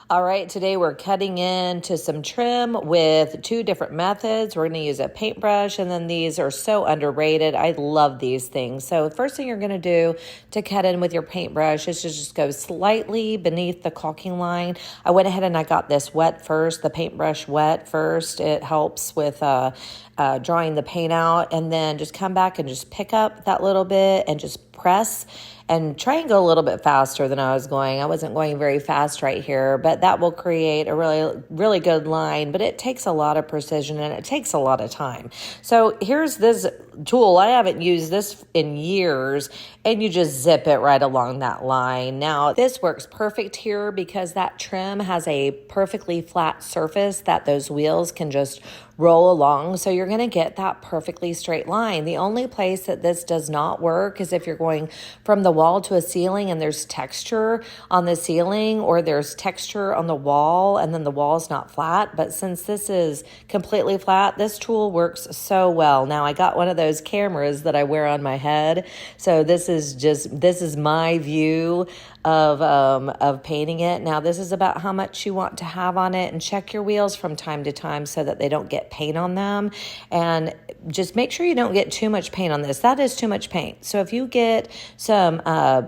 All right, today we're cutting into some trim with two different methods. We're going to use a paintbrush, and then these are so underrated. I love these things. So the first thing you're going to do to cut in with your paintbrush is to just go slightly beneath the caulking line. I went ahead and I got this wet first, the paintbrush wet first. It helps with drawing the paint out, and then just come back and just pick up that little bit and just press and try and go a little bit faster than I was going. I wasn't going very fast right here, but that will create a really, really good line, but it takes a lot of precision and it takes a lot of time. So here's this tool. I haven't used this in years, and you just zip it right along that line. Now, this works perfect here because that trim has a perfectly flat surface that those wheels can just roll along. So you're going to get that perfectly straight line. The only place that this does not work is if you're going from the wall to a ceiling and there's texture on the ceiling, or there's texture on the wall and then the wall is not flat. But since this is completely flat, this tool works so well. Now, I got one of those cameras that I wear on my head. So this is my view of painting it. Now, this is about how much you want to have on it, and check your wheels from time to time so that they don't get paint on them. And just make sure you don't get too much paint on this. That is too much paint. So if you get some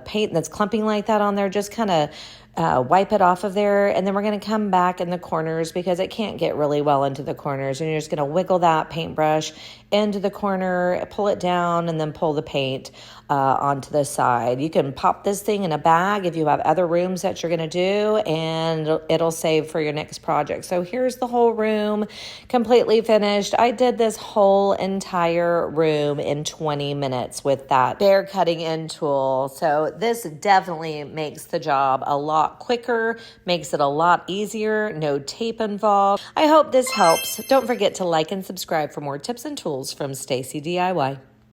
paint that's clumping like that on there, just kind of wipe it off of there, and then we're going to come back in the corners because it can't get really well into the corners, and you're just going to wiggle that paintbrush into the corner, pull it down, and then pull the paint onto the side. You can pop this thing in a bag if you have other rooms that you're going to do, and it'll save for your next project. So here's the whole room completely finished. I did this whole entire room in 20 minutes with that Behr cutting end tool. So this definitely makes the job a lot quicker, makes it a lot easier, no tape involved. I hope this helps. Don't forget to like and subscribe for more tips and tools from Stacy DIY.